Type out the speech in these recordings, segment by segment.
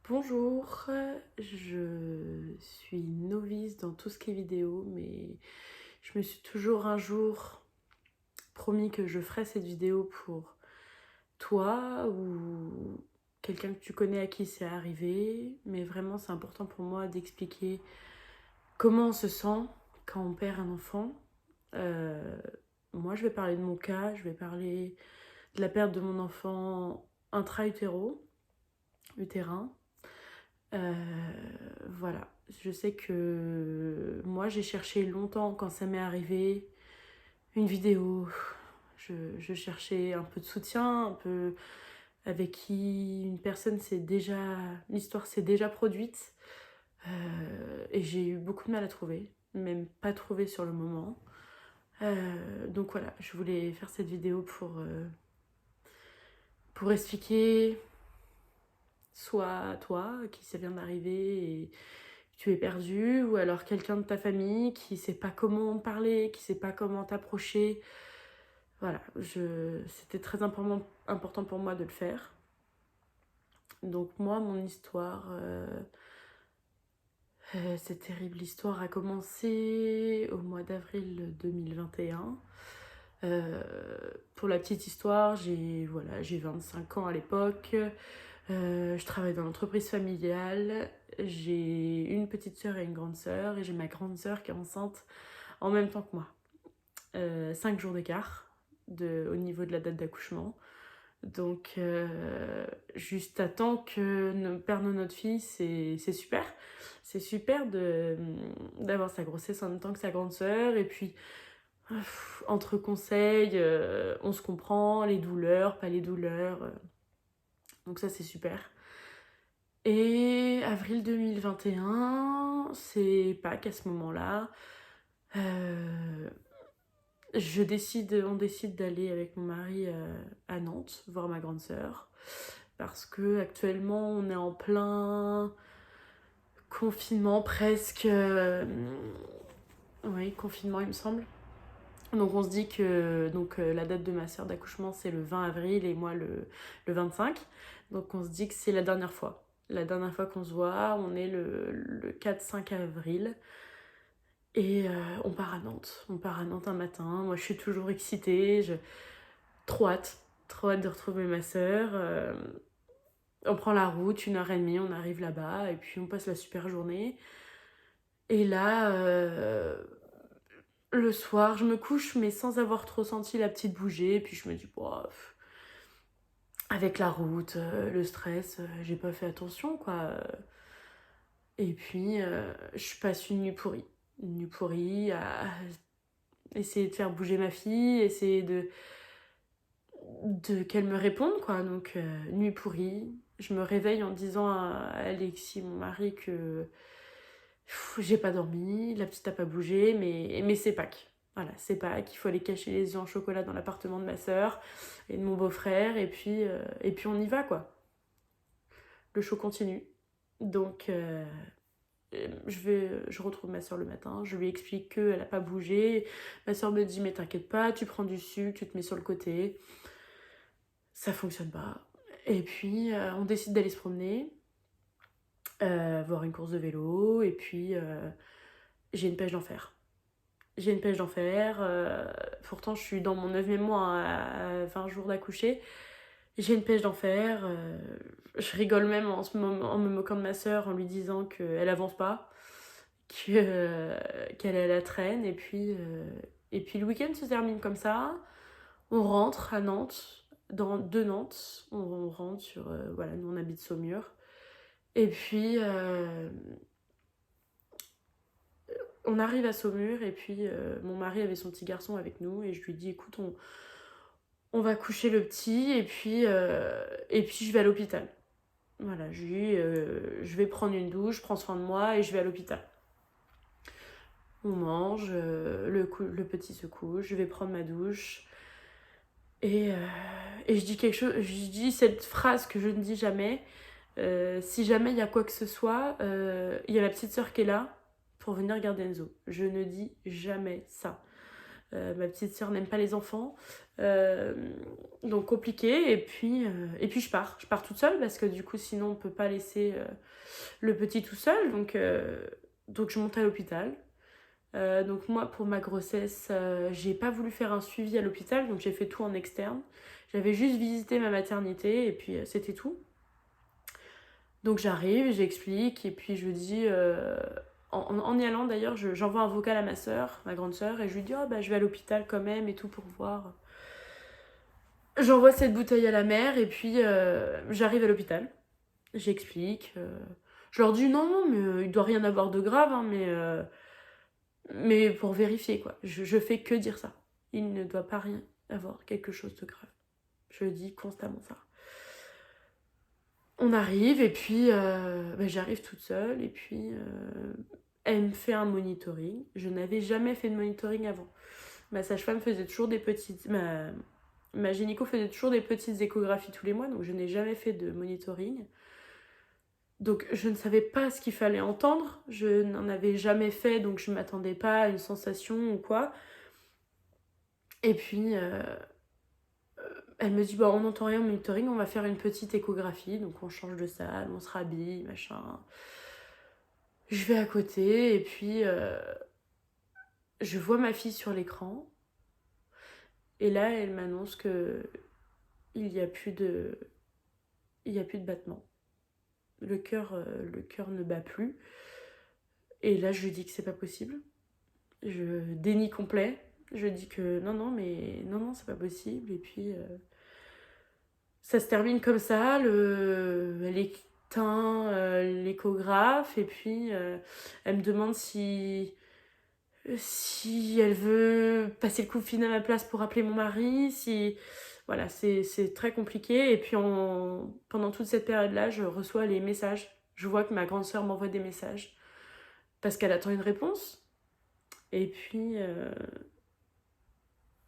Bonjour, je suis novice dans tout ce qui est vidéo, mais je me suis toujours un jour promis que je ferais cette vidéo pour toi ou quelqu'un que tu connais à qui c'est arrivé. Mais vraiment, c'est important pour moi d'expliquer comment on se sent quand on perd un enfant. Euh, Moi, je vais parler de mon cas, je vais parler de la perte de mon enfant utérin. Euh, voilà, je sais que moi j'ai cherché longtemps quand ça m'est arrivé une vidéo. Je cherchais un peu de soutien, un peu avec qui une personne s'est déjà, l'histoire s'est déjà produite. Et j'ai eu beaucoup de mal à trouver, même pas trouvé sur le moment. Donc voilà, je voulais faire cette vidéo pour expliquer soit à toi à qui ça vient d'arriver et tu es perdu, ou alors quelqu'un de ta famille qui sait pas comment parler, qui sait pas comment t'approcher. Voilà, c'était très important pour moi de le faire. Donc moi, mon histoire, cette terrible histoire a commencé au mois d'avril 2021. Pour la petite histoire, j'ai 25 ans à l'époque. Je travaille dans l'entreprise familiale. J'ai une petite sœur et une grande sœur, et j'ai ma grande sœur qui est enceinte en même temps que moi. 5 jours d'écart au niveau de la date d'accouchement. Donc, juste à temps que nous perdons notre fille, c'est super. C'est super d'avoir sa grossesse en même temps que sa grande sœur. Et puis, entre conseils, on se comprend, les douleurs, pas les douleurs. Donc ça, c'est super. Et avril 2021, c'est Pâques à ce moment-là. Euh, on décide d'aller avec mon mari à Nantes voir ma grande sœur parce que actuellement on est en plein confinement presque. Oui, confinement il me semble. Donc on se dit que la date de ma sœur d'accouchement c'est le 20 avril et moi le 25. Donc on se dit que c'est la dernière fois. La dernière fois qu'on se voit, on est le 4-5 avril. Et on part à Nantes. On part à Nantes un matin. Moi, je suis toujours excitée. Trop hâte. Trop hâte de retrouver ma sœur. On prend la route, 1h30, on arrive là-bas. Et puis, on passe la super journée. Et là, le soir, je me couche, mais sans avoir trop senti la petite bouger. Et puis, je me dis, bof, avec la route, le stress, j'ai pas fait attention, quoi. Et puis, je passe une nuit pourrie. Une nuit pourrie à essayer de faire bouger ma fille, essayer de qu'elle me réponde, quoi. Donc, nuit pourrie. Je me réveille en disant à Alexis, mon mari, que j'ai pas dormi, la petite a pas bougé, mais c'est Pâques. Voilà, c'est Pâques, il faut aller cacher les œufs en chocolat dans l'appartement de ma sœur et de mon beau-frère, et puis on y va, quoi. Le show continue. Donc, je retrouve ma soeur le matin, je lui explique qu'elle a pas bougé. Ma soeur me dit, mais t'inquiète pas, tu prends du sucre, tu te mets sur le côté. Ça fonctionne pas. Et puis, on décide d'aller se promener, voir une course de vélo, et puis j'ai une pêche d'enfer. J'ai une pêche d'enfer, pourtant je suis dans mon 9e mois à 20 jours d'accoucher. J'ai une pêche d'enfer, je rigole même en me moquant de ma soeur en lui disant qu'elle avance pas, qu'elle est à la traîne, et puis le week-end se termine comme ça. On rentre à Nantes, de Nantes, on rentre sur, voilà, nous on habite Saumur. Et puis, on arrive à Saumur, et puis mon mari avait son petit garçon avec nous, et je lui dis, écoute, on va coucher le petit, et puis je vais à l'hôpital. Voilà, je lui dis, je vais prendre une douche, je prends soin de moi, et je vais à l'hôpital. On mange, le petit se couche, je vais prendre ma douche, et je dis quelque chose, je dis cette phrase que je ne dis jamais. Si jamais il y a quoi que ce soit, il y a ma petite sœur qui est là pour venir garder Enzo. Je ne dis jamais ça. Ma petite sœur n'aime pas les enfants. Donc compliqué. Et puis je pars. Je pars toute seule parce que du coup, sinon, on peut pas laisser le petit tout seul. Donc je monte à l'hôpital. Donc moi, pour ma grossesse, j'ai pas voulu faire un suivi à l'hôpital. Donc j'ai fait tout en externe. J'avais juste visité ma maternité et puis c'était tout. Donc j'arrive, j'explique et puis je dis... en y allant d'ailleurs, j'envoie un vocal à ma soeur, ma grande soeur, et je lui dis oh, bah, je vais à l'hôpital quand même et tout pour voir. J'envoie cette bouteille à la mère et puis j'arrive à l'hôpital. J'explique. Je leur dis non, mais il doit rien avoir de grave, hein, mais pour vérifier quoi. Je fais que dire ça. Il ne doit pas rien avoir quelque chose de grave. Je dis constamment ça. On arrive et puis bah, j'arrive toute seule et puis elle me fait un monitoring. Je n'avais jamais fait de monitoring avant. Ma sage-femme faisait toujours des petites... Ma gynéco faisait toujours des petites échographies tous les mois, donc je n'ai jamais fait de monitoring. Donc je ne savais pas ce qu'il fallait entendre. Je n'en avais jamais fait, donc je ne m'attendais pas à une sensation ou quoi. Et puis elle me dit bah, on n'entend rien au monitoring, on va faire une petite échographie. Donc on change de salle, on se rhabille, machin. Je vais à côté et puis je vois ma fille sur l'écran. Et là, elle m'annonce que il y a plus de battements. Le cœur ne bat plus. Et là, je lui dis que c'est pas possible. Je dénie complet. Je dis que non, c'est pas possible. Et puis, ça se termine comme ça. Elle éteint l'échographe. Et puis, elle me demande si elle veut passer le coup de fil à ma place pour appeler mon mari. Voilà, c'est très compliqué. Et puis, pendant toute cette période-là, je reçois les messages. Je vois que ma grande sœur m'envoie des messages parce qu'elle attend une réponse. Et puis,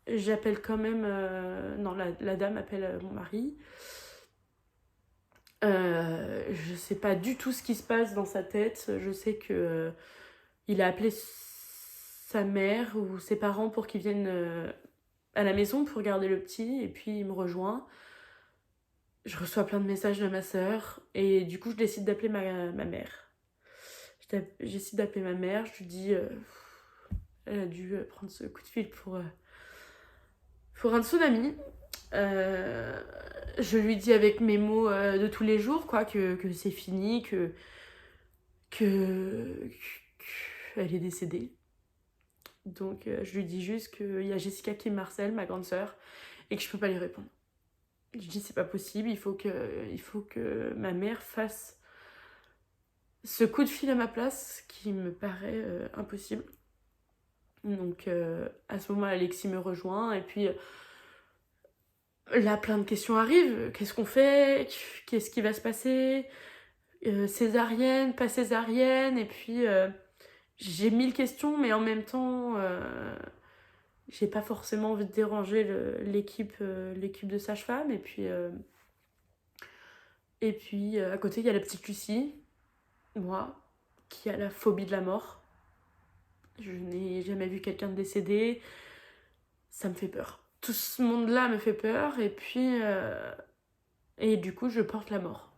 j'appelle quand même... non, la dame appelle mon mari. Je sais pas du tout ce qui se passe dans sa tête. Je sais que il a appelé sa mère ou ses parents pour qu'ils viennent à la maison pour garder le petit. Et puis, il me rejoint. Je reçois plein de messages de ma sœur. Et du coup, je décide d'appeler ma mère. J'essaie d'appeler ma mère. Je lui dis... elle a dû prendre ce coup de fil pour un tsunami. Je lui dis avec mes mots de tous les jours quoi, que c'est fini, qu'elle est décédée. Donc je lui dis juste qu'il y a Jessica qui me harcèle, ma grande sœur, et que je peux pas lui répondre. Je dis c'est pas possible, il faut que ma mère fasse ce coup de fil à ma place qui me paraît impossible. Donc à ce moment Alexis me rejoint et puis là plein de questions arrivent. Qu'est-ce qu'on fait? Qu'est-ce qui va se passer? Césarienne, pas césarienne? Et puis j'ai 1000 questions mais en même temps j'ai pas forcément envie de déranger l'équipe de sage-femme. Et puis à côté il y a la petite Lucie, moi, qui a la phobie de la mort. Je n'ai jamais vu quelqu'un de décédé. Ça me fait peur. Tout ce monde-là me fait peur. Et puis... et du coup, je porte la mort.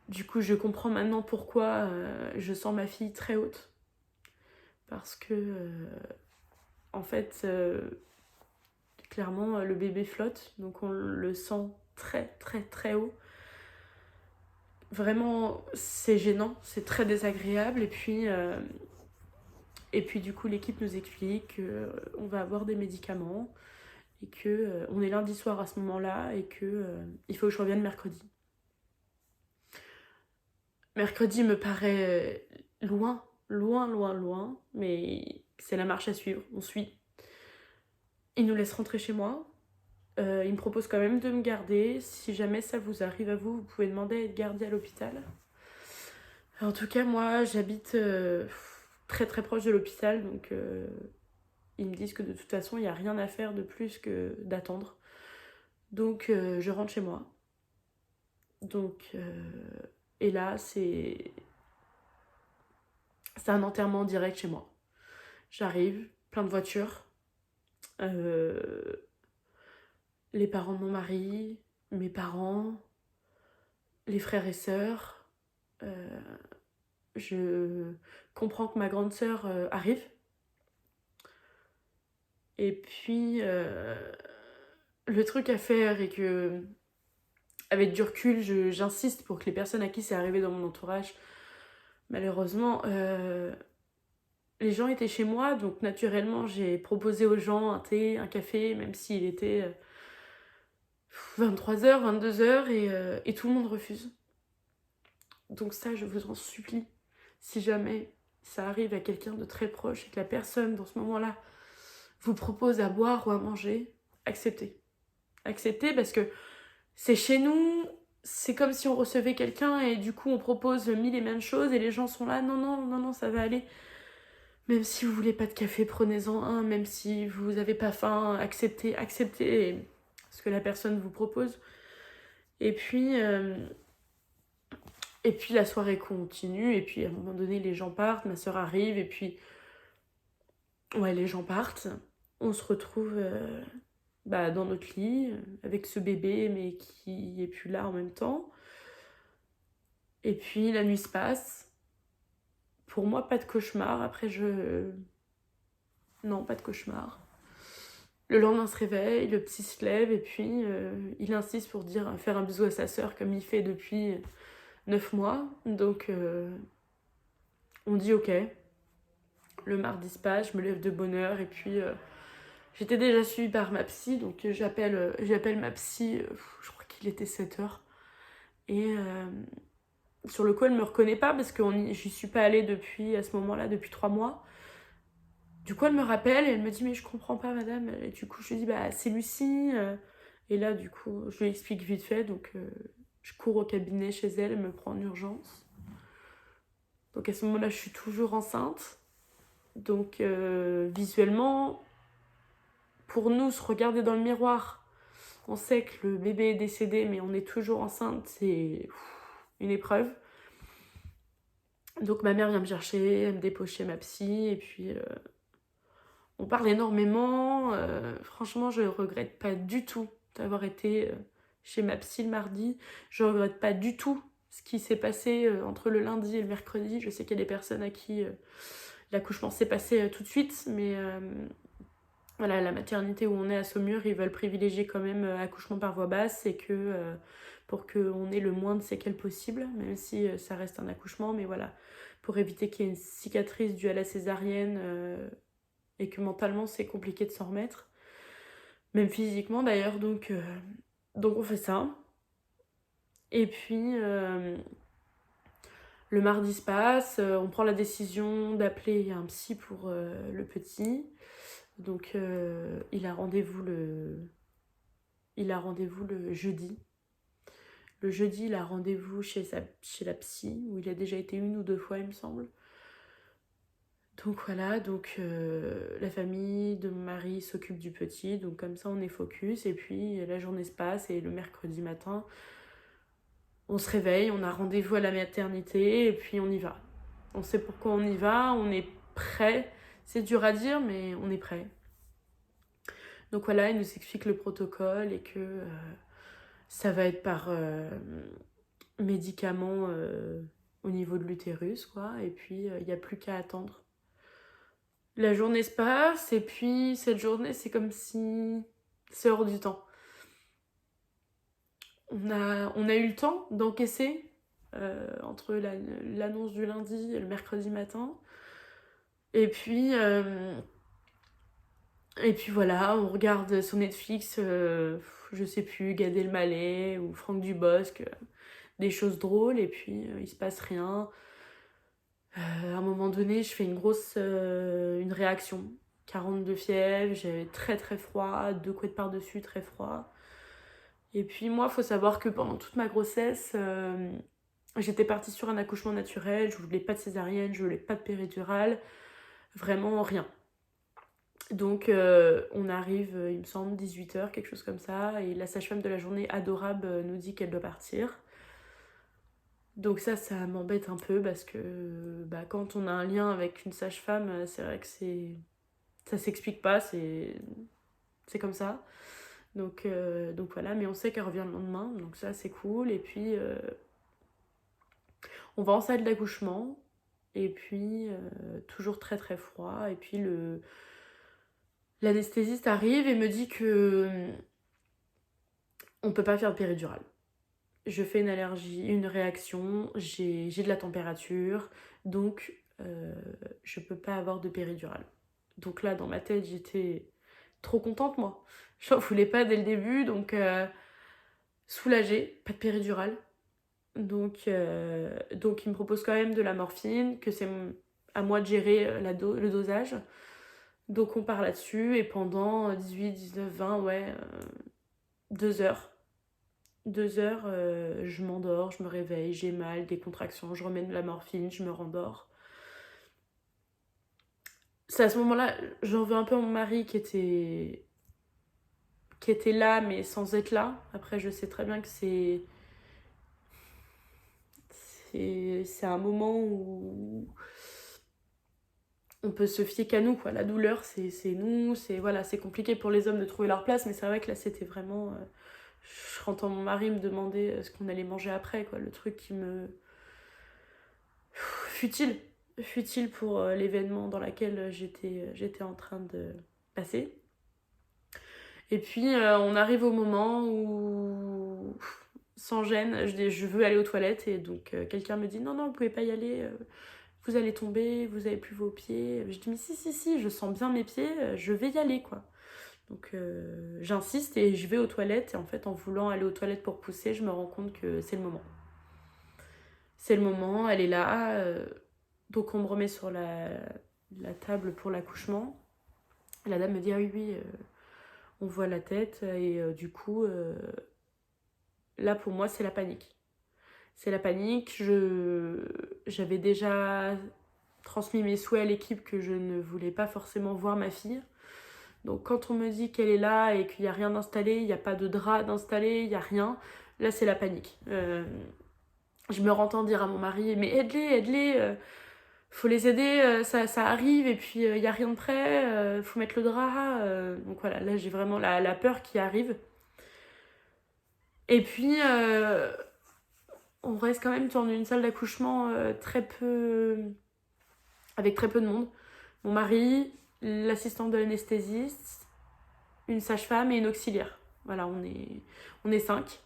Du coup, je comprends maintenant pourquoi je sens ma fille très haute. Parce que... en fait... clairement, le bébé flotte. Donc on le sent très, très, très haut. Vraiment, c'est gênant. C'est très désagréable. Et puis du coup, l'équipe nous explique qu'on va avoir des médicaments et qu'on est lundi soir à ce moment-là et qu'il faut que je revienne mercredi. Mercredi me paraît loin, mais c'est la marche à suivre, on suit. Il nous laisse rentrer chez moi. Il me propose quand même de me garder. Si jamais ça vous arrive à vous, vous pouvez demander à être gardé à l'hôpital. En tout cas, moi, j'habite... très très proche de l'hôpital, donc ils me disent que de toute façon il n'y a rien à faire de plus que d'attendre. Donc je rentre chez moi. Donc et là c'est un enterrement direct chez moi. J'arrive, plein de voitures. Les parents de mon mari, mes parents, les frères et sœurs. Je comprends que ma grande sœur arrive. Et puis, le truc à faire et que, avec du recul, j'insiste pour que les personnes à qui c'est arrivé dans mon entourage, malheureusement, les gens étaient chez moi, donc naturellement, j'ai proposé aux gens un thé, un café, même s'il était 23h, 22h, et tout le monde refuse. Donc ça, je vous en supplie, si jamais ça arrive à quelqu'un de très proche et que la personne, dans ce moment-là, vous propose à boire ou à manger, acceptez. Acceptez parce que c'est chez nous, c'est comme si on recevait quelqu'un et du coup on propose mille et mêmes choses et les gens sont là, non, non, non, non, ça va aller. Même si vous voulez pas de café, prenez-en un, même si vous avez pas faim, acceptez ce que la personne vous propose. Et puis la soirée continue, et puis à un moment donné les gens partent, ma soeur arrive, et puis ouais, les gens partent. On se retrouve dans notre lit, avec ce bébé, mais qui est plus là en même temps. Et puis la nuit se passe. Pour moi, pas de cauchemar. Après, non, pas de cauchemar. Le lendemain, on se réveille, le petit se lève, et puis il insiste pour faire un bisou à sa sœur, comme il fait depuis 9 mois. Donc, on dit ok. Le mardi se passe, je me lève de bonne heure, et puis j'étais déjà suivie par ma psy, donc j'appelle ma psy, je crois qu'il était 7h. Et sur le coup, elle me reconnaît pas parce que j'y suis pas allée à ce moment-là, depuis 3 mois. Du coup, elle me rappelle et elle me dit, mais je comprends pas, madame. Et du coup, je lui dis, c'est Lucie. Et là, du coup, je lui explique vite fait. Donc, je cours au cabinet chez elle, elle me prend en urgence. Donc, à ce moment-là, je suis toujours enceinte. Donc, visuellement, pour nous, se regarder dans le miroir, on sait que le bébé est décédé, mais on est toujours enceinte, c'est une épreuve. Donc, ma mère vient me chercher, elle me dépose chez ma psy, et puis on parle énormément. Franchement, je regrette pas du tout d'avoir été chez ma psy le mardi. Je regrette pas du tout ce qui s'est passé entre le lundi et le mercredi. Je sais qu'il y a des personnes à qui l'accouchement s'est passé tout de suite, mais voilà, la maternité où on est à Saumur, ils veulent privilégier quand même accouchement par voie basse et que pour qu'on ait le moins de séquelles possible, même si ça reste un accouchement, mais voilà, pour éviter qu'il y ait une cicatrice due à la césarienne et que mentalement c'est compliqué de s'en remettre, même physiquement d'ailleurs, donc on fait ça. Et puis le mardi se passe, on prend la décision d'appeler un psy pour le petit. Donc il a rendez-vous le jeudi. Le jeudi, il a rendez-vous chez la psy, où il a déjà été 1 ou 2 fois, il me semble. Donc voilà, la famille de mon mari s'occupe du petit, donc comme ça on est focus, et puis la journée se passe, et le mercredi matin, on se réveille, on a rendez-vous à la maternité, et puis on y va. On sait pourquoi on y va, on est prêt. C'est dur à dire, mais on est prêt. Donc voilà, il nous explique le protocole et que ça va être par médicaments au niveau de l'utérus, quoi. Et puis, il n'y a plus qu'à attendre. La journée se passe, et puis cette journée, c'est comme si c'est hors du temps. On a eu le temps d'encaisser entre l'annonce du lundi et le mercredi matin. Et puis voilà, on regarde sur Netflix, je sais plus, Gad Elmaleh ou Franck Dubosc, des choses drôles, et puis il se passe rien. À un moment donné, je fais une réaction. 42 fièvre, j'avais très très froid, 2 couettes par-dessus, très froid. Et puis moi, il faut savoir que pendant toute ma grossesse, j'étais partie sur un accouchement naturel, je voulais pas de césarienne, je voulais pas de péridurale, vraiment rien. Donc on arrive, il me semble, 18h, quelque chose comme ça, et la sage-femme de la journée adorable nous dit qu'elle doit partir. Donc ça m'embête un peu parce que quand on a un lien avec une sage-femme, c'est vrai que c'est Ça s'explique pas, c'est comme ça. Donc voilà, mais on sait qu'elle revient le lendemain, donc ça c'est cool. Et puis on va en salle d'accouchement, et puis toujours très très froid. Et puis l'anesthésiste arrive et me dit que on peut pas faire de péridurale. Je fais une allergie, une réaction, j'ai de la température, donc je peux pas avoir de péridurale. Donc là, dans ma tête, j'étais trop contente, moi. Je n'en voulais pas dès le début, donc soulagée, pas de péridurale. Donc il me propose quand même de la morphine, que c'est à moi de gérer le dosage. Donc on part là-dessus, et pendant 18, 19, 20, ouais, 2 heures. 2 heures, je m'endors, je me réveille, j'ai mal, des contractions, je remets de la morphine, je me rendors. C'est à ce moment-là, j'en veux un peu à mon mari qui était là, mais sans être là. Après, je sais très bien que c'est un moment où on peut se fier qu'à nous, quoi. La douleur, c'est nous, voilà, c'est compliqué pour les hommes de trouver leur place, mais c'est vrai que là, c'était vraiment... je entends mon mari me demander ce qu'on allait manger après, quoi. Le truc qui me... Futile pour l'événement dans lequel j'étais en train de passer. Et puis, on arrive au moment où, sans gêne, je dis je veux aller aux toilettes, et donc quelqu'un me dit non, vous pouvez pas y aller, vous allez tomber, vous avez plus vos pieds. Je dis mais si, je sens bien mes pieds, je vais y aller, quoi. Donc j'insiste et je vais aux toilettes, et en fait, en voulant aller aux toilettes pour pousser, je me rends compte que c'est le moment. C'est le moment, elle est là, donc on me remet sur la table pour l'accouchement. La dame me dit ah oui, on voit la tête, et du coup, là pour moi c'est la panique. C'est la panique, j'avais déjà transmis mes souhaits à l'équipe que je ne voulais pas forcément voir ma fille. Donc quand on me dit qu'elle est là et qu'il n'y a rien d'installé, il n'y a pas de drap d'installer, il n'y a rien, là c'est la panique. Je me entends dire à mon mari mais aide-les, faut les aider, ça arrive, et puis il n'y a rien de prêt, faut mettre le drap. Donc voilà, là j'ai vraiment la peur qui arrive. Et puis on reste quand même dans une salle d'accouchement avec très peu de monde. Mon mari, l'assistante de l'anesthésiste, une sage-femme et une auxiliaire. Voilà, on est 5.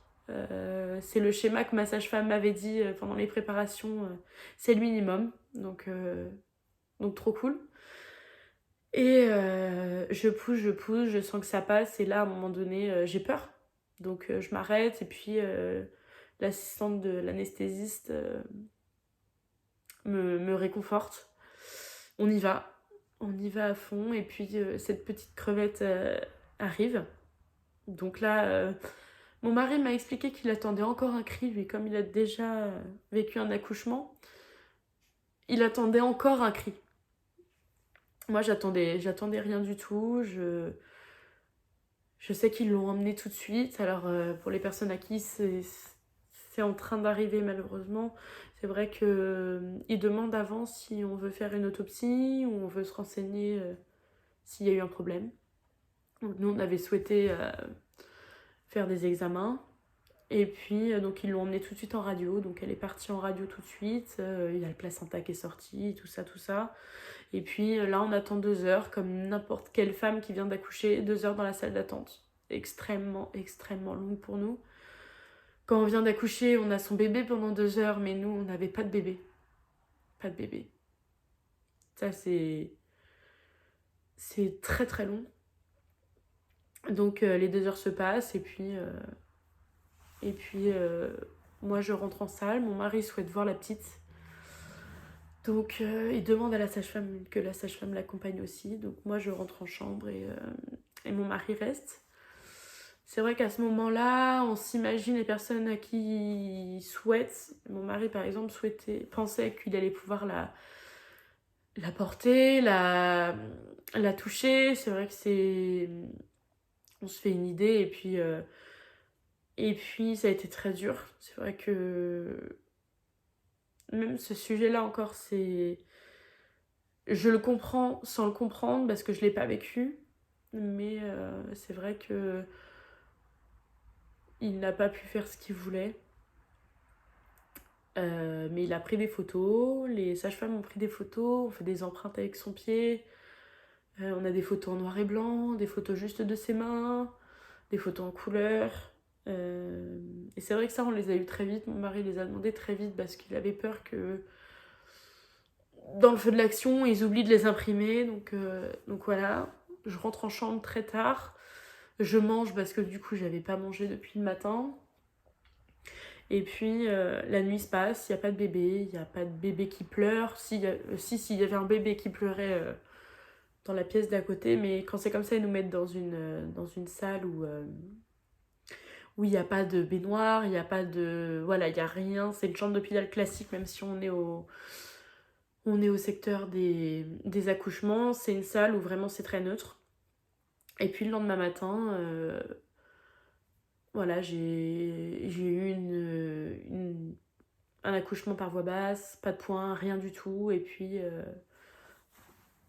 C'est le schéma que ma sage-femme m'avait dit pendant les préparations. C'est le minimum, donc trop cool. Et je pousse, je sens que ça passe, et là, à un moment donné, j'ai peur. Donc je m'arrête, et puis l'assistante de l'anesthésiste me réconforte. On y va à fond, et puis cette petite crevette arrive. Donc là, mon mari m'a expliqué qu'il attendait encore un cri, lui, comme il a déjà vécu un accouchement. Il attendait encore un cri. Moi, j'attendais rien du tout. Je sais qu'ils l'ont emmené tout de suite. Alors, pour les personnes à qui c'est en train d'arriver, malheureusement, c'est vrai qu'ils demandent avant si on veut faire une autopsie ou on veut se renseigner s'il y a eu un problème. Donc, nous, on avait souhaité faire des examens. Et puis, donc, ils l'ont emmenée tout de suite en radio. Donc, elle est partie en radio tout de suite. Il y a le placenta qui est sorti, tout ça. Et puis, là, on attend 2 heures, comme n'importe quelle femme qui vient d'accoucher, 2 heures dans la salle d'attente. Extrêmement, extrêmement longue pour nous. Quand on vient d'accoucher, on a son bébé pendant 2 heures, mais nous, on n'avait pas de bébé. Pas de bébé. Ça, c'est très, très long. Donc, les 2 heures se passent, et puis... moi je rentre en salle, mon mari souhaite voir la petite. Donc il demande à la sage-femme que la sage-femme l'accompagne aussi. Donc moi je rentre en chambre, et mon mari reste. C'est vrai qu'à ce moment-là, on s'imagine les personnes à qui il souhaite. Mon mari par exemple pensait qu'il allait pouvoir la porter, la toucher. C'est vrai que on se fait une idée, et puis ça a été très dur. C'est vrai que même ce sujet-là encore, Je le comprends sans le comprendre parce que je l'ai pas vécu, mais c'est vrai que il n'a pas pu faire ce qu'il voulait. Mais il a pris des photos, les sages-femmes ont pris des photos, on fait des empreintes avec son pied, on a des photos en noir et blanc, des photos juste de ses mains, des photos en couleur. Et c'est vrai que ça, on les a eu très vite. Mon mari les a demandés très vite parce qu'il avait peur que dans le feu de l'action, ils oublient de les imprimer. Donc voilà, je rentre en chambre très tard. Je mange parce que du coup, j'avais pas mangé depuis le matin. Et puis la nuit se passe, il n'y a pas de bébé, il n'y a pas de bébé qui pleure. S'il y avait un bébé qui pleurait dans la pièce d'à côté, mais quand c'est comme ça, ils nous mettent dans une salle où il n'y a pas de baignoire, il n'y a pas de... Voilà, il n'y a rien. C'est une chambre d'hôpital classique, même si on est au secteur des accouchements. C'est une salle où vraiment c'est très neutre. Et puis le lendemain matin, voilà, j'ai eu un accouchement par voie basse, pas de point, rien du tout. Et puis,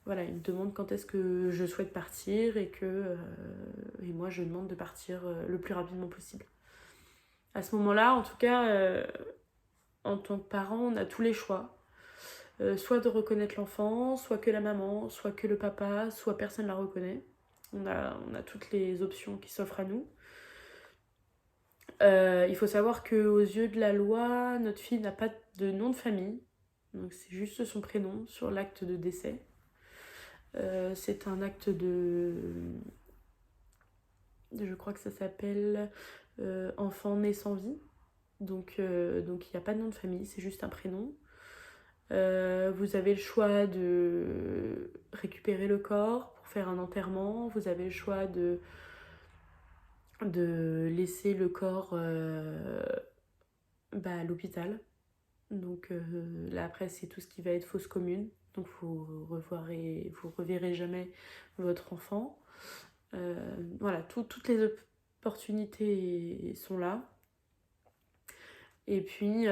voilà, il me demande quand est-ce que je souhaite partir et moi, je demande de partir le plus rapidement possible. À ce moment-là, en tout cas, en tant que parent, on a tous les choix. Soit de reconnaître l'enfant, soit que la maman, soit que le papa, soit personne ne la reconnaît. On a toutes les options qui s'offrent à nous. Il faut savoir qu'aux yeux de la loi, notre fille n'a pas de nom de famille. Donc c'est juste son prénom sur l'acte de décès. C'est un acte je crois que ça s'appelle enfant né sans vie. Donc il n'y a pas de nom de famille, c'est juste un prénom. Vous avez le choix de récupérer le corps pour faire un enterrement. Vous avez le choix de laisser le corps à l'hôpital. Donc là après c'est tout ce qui va être fosse commune. Donc vous reverrez jamais votre enfant. Voilà, toutes les opportunités sont là. Et puis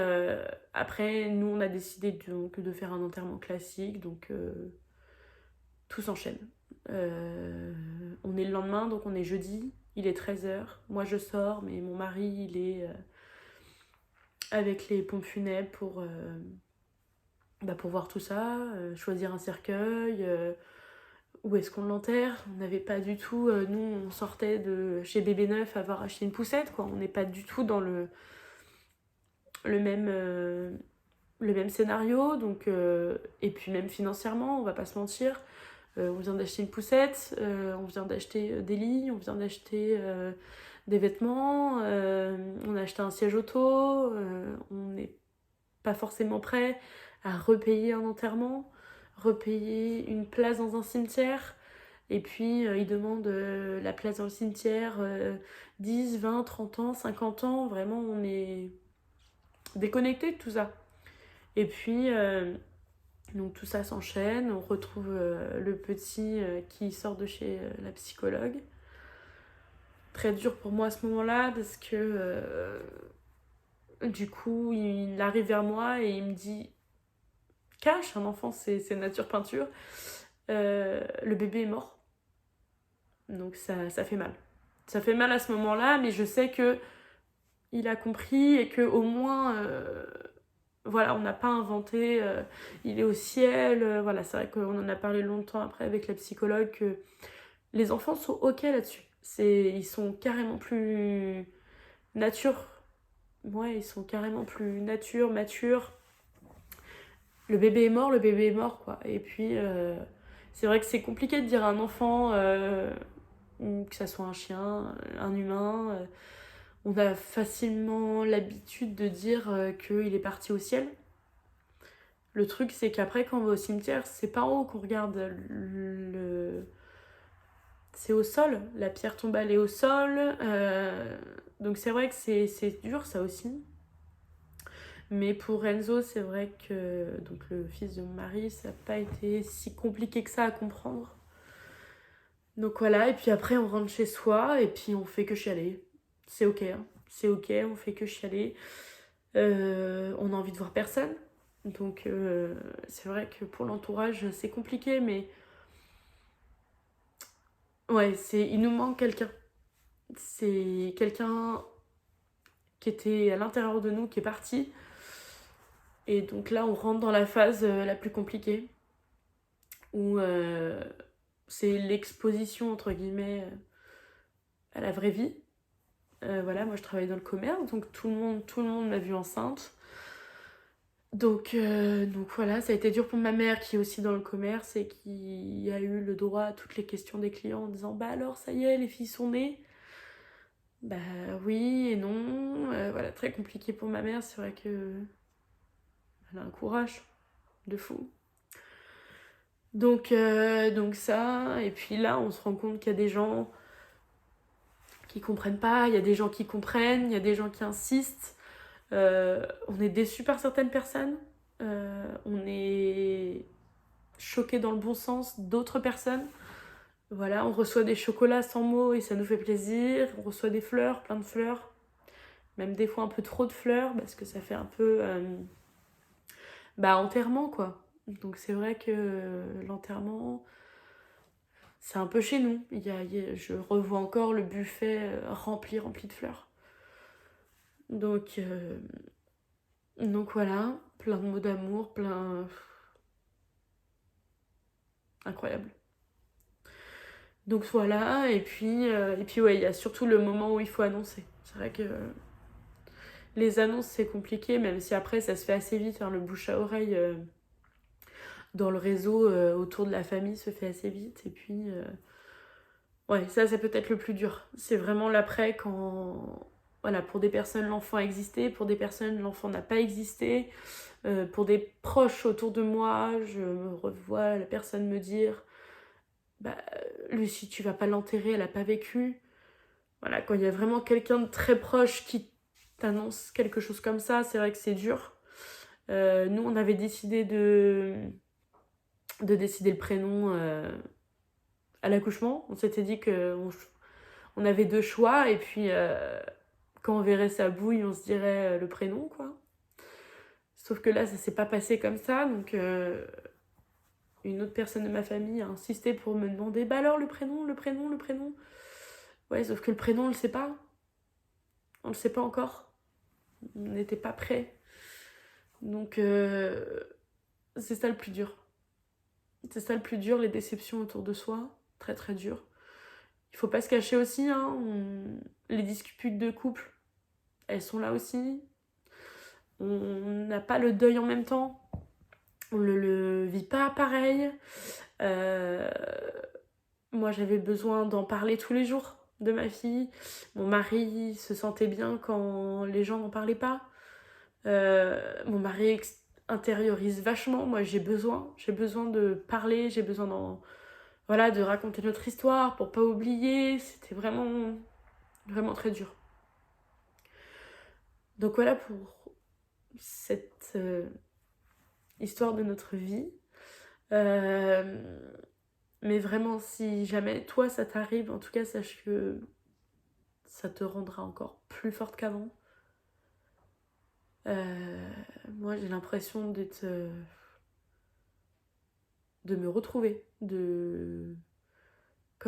après, nous on a décidé de faire un enterrement classique, donc tout s'enchaîne. On est le lendemain, donc on est jeudi, il est 13h. Moi je sors, mais mon mari il est avec les pompes funèbres pour voir tout ça, choisir un cercueil. Où est-ce qu'on l'enterre? On n'avait pas du tout... nous, on sortait de chez Bébé Neuf avoir acheté une poussette, quoi. On n'est pas du tout dans le même scénario. Donc, et puis même financièrement, on va pas se mentir. On vient d'acheter une poussette, on vient d'acheter des lits, on vient d'acheter des vêtements, on a acheté un siège auto. On n'est pas forcément prêt à repayer un enterrement, repayer une place dans un cimetière. Et puis ils demandent la place dans le cimetière 10, 20, 30 ans, 50 ans. Vraiment, on est déconnecté de tout ça. Et puis donc tout ça s'enchaîne. On retrouve le petit qui sort de chez la psychologue. Très dur pour moi à ce moment-là parce que du coup il arrive vers moi et il me dit: cache, un enfant c'est nature peinture, le bébé est mort. Donc ça fait mal. Ça fait mal à ce moment-là, mais je sais que il a compris et que au moins voilà, on n'a pas inventé il est au ciel. Voilà, c'est vrai qu'on en a parlé longtemps après avec la psychologue que les enfants sont ok là-dessus. Ils sont carrément plus nature. Ouais, ils sont carrément plus nature, mature. Le bébé est mort, quoi. Et puis, c'est vrai que c'est compliqué de dire à un enfant, que ça soit un chien, un humain, on a facilement l'habitude de dire qu'il est parti au ciel. Le truc, c'est qu'après, quand on va au cimetière, c'est pas en haut qu'on regarde c'est au sol. La pierre tombale est au sol. Donc c'est vrai que c'est dur, ça aussi. Mais pour Enzo, c'est vrai que donc le fils de mon mari, ça n'a pas été si compliqué que ça à comprendre. Donc voilà, et puis après on rentre chez soi et puis on fait que chialer. C'est ok, on fait que chialer. On a envie de voir personne. Donc c'est vrai que pour l'entourage, c'est compliqué, mais ouais, il nous manque quelqu'un. C'est quelqu'un qui était à l'intérieur de nous, qui est parti. Et donc là, on rentre dans la phase la plus compliquée, où c'est l'exposition, entre guillemets, à la vraie vie. Voilà, moi je travaille dans le commerce, donc tout le monde m'a vue enceinte. Donc voilà, ça a été dur pour ma mère qui est aussi dans le commerce et qui a eu le droit à toutes les questions des clients en disant bah alors ça y est, les filles sont nées. Bah oui et non. Voilà, très compliqué pour ma mère, c'est vrai que elle a un courage de fou. Donc ça, et puis là on se rend compte qu'il y a des gens qui comprennent pas, il y a des gens qui comprennent, il y a des gens qui insistent. On est déçus par certaines personnes, on est choqué dans le bon sens d'autres personnes. Voilà, on reçoit des chocolats sans mots et ça nous fait plaisir. On reçoit des fleurs, plein de fleurs. Même des fois un peu trop de fleurs parce que ça fait un peu enterrement quoi. Donc c'est vrai que l'enterrement, c'est un peu chez nous. Je revois encore le buffet rempli de fleurs. Donc voilà, plein de mots d'amour, plein... Incroyable. Donc voilà, et puis ouais, il y a surtout le moment où il faut annoncer. C'est vrai que les annonces c'est compliqué, même si après ça se fait assez vite, hein, le bouche à oreille dans le réseau autour de la famille se fait assez vite. Et puis ouais, ça peut être le plus dur. C'est vraiment l'après quand... Voilà, pour des personnes l'enfant a existé, pour des personnes l'enfant n'a pas existé. Pour des proches autour de moi, je me revois la personne me dire bah Lucie, tu vas pas l'enterrer, elle a pas vécu. Voilà, quand il y a vraiment quelqu'un de très proche qui t'annonce quelque chose comme ça, c'est vrai que c'est dur. Nous, on avait décidé de décider le prénom à l'accouchement. On s'était dit on avait deux choix, et puis quand on verrait sa bouille, on se dirait le prénom, quoi. Sauf que là, ça s'est pas passé comme ça, donc une autre personne de ma famille a insisté pour me demander bah alors le prénom, le prénom, le prénom. Ouais, sauf que le prénom, on le sait pas. On le sait pas encore. On n'était pas prêts. Donc c'est ça le plus dur. C'est ça le plus dur, les déceptions autour de soi. Très très dur. Il faut pas se cacher aussi, hein. Les disputes de couple, elles sont là aussi. On n'a pas le deuil en même temps. On le vit pas pareil. Euh, Moi, j'avais besoin d'en parler tous les jours de ma fille. Mon mari se sentait bien quand les gens n'en parlaient pas. Mon mari intériorise vachement. Moi, j'ai besoin de parler, j'ai besoin voilà, de raconter notre histoire pour pas oublier. C'était vraiment, vraiment très dur. Donc voilà pour cette histoire de notre vie. Mais vraiment, si jamais toi ça t'arrive, en tout cas, sache que ça te rendra encore plus forte qu'avant. Moi, j'ai l'impression de me retrouver, comme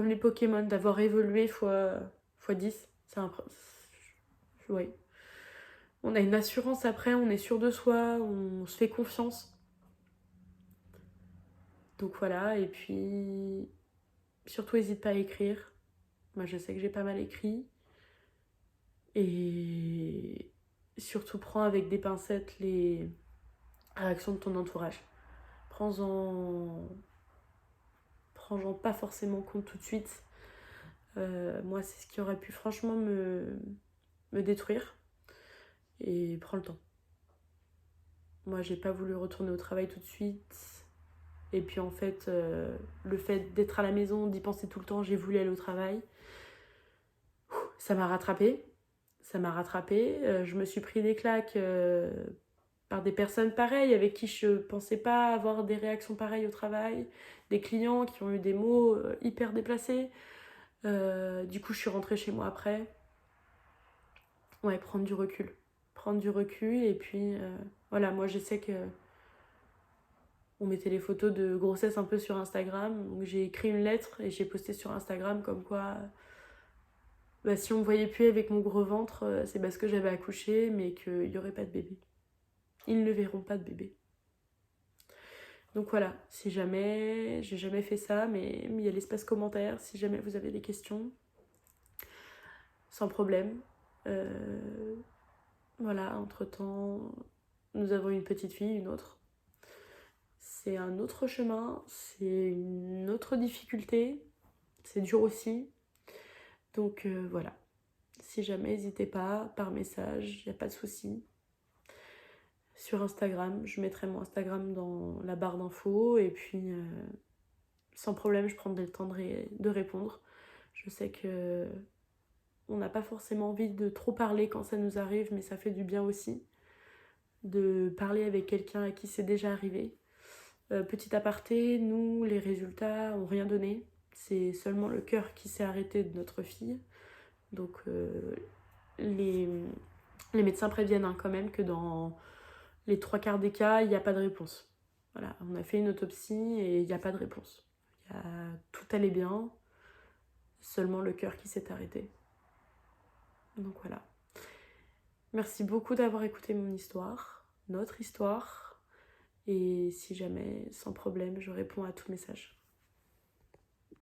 les Pokémon, d'avoir évolué fois 10. Ouais. On a une assurance après, on est sûr de soi, on se fait confiance. Donc voilà, et puis surtout n'hésite pas à écrire. Moi je sais que j'ai pas mal écrit. Et surtout prends avec des pincettes les réactions de ton entourage. Prends-en pas forcément compte tout de suite. Moi c'est ce qui aurait pu franchement me détruire. Et prends le temps. Moi j'ai pas voulu retourner au travail tout de suite. Et puis en fait, le fait d'être à la maison, d'y penser tout le temps, j'ai voulu aller au travail. Ça m'a rattrapée. Je me suis pris des claques par des personnes pareilles avec qui je pensais pas avoir des réactions pareilles au travail. Des clients qui ont eu des mots hyper déplacés. Du coup, je suis rentrée chez moi après. Ouais, prendre du recul. Prendre du recul et puis voilà, moi je sais que on mettait les photos de grossesse un peu sur Instagram. Donc j'ai écrit une lettre et j'ai posté sur Instagram comme quoi si on me voyait plus avec mon gros ventre, c'est parce que j'avais accouché, mais qu'il n'y aurait pas de bébé. Ils ne verront pas de bébé. Donc voilà, si jamais, j'ai jamais fait ça, mais il y a l'espace commentaire, si jamais vous avez des questions, sans problème. Voilà, entre-temps, nous avons une petite fille, une autre. C'est un autre chemin, c'est une autre difficulté, c'est dur aussi. Donc voilà, si jamais, n'hésitez pas, par message, il n'y a pas de souci. Sur Instagram, je mettrai mon Instagram dans la barre d'infos et puis sans problème, je prendrai le temps de répondre. Je sais que on n'a pas forcément envie de trop parler quand ça nous arrive, mais ça fait du bien aussi de parler avec quelqu'un à qui c'est déjà arrivé. Petit aparté, nous, les résultats n'ont rien donné. C'est seulement le cœur qui s'est arrêté de notre fille. Donc les médecins préviennent quand même que dans les 3/4 des cas, il n'y a pas de réponse. Voilà, on a fait une autopsie et il n'y a pas de réponse. Tout allait bien, seulement le cœur qui s'est arrêté. Donc voilà. Merci beaucoup d'avoir écouté mon histoire, notre histoire. Et si jamais, sans problème, je réponds à tout message.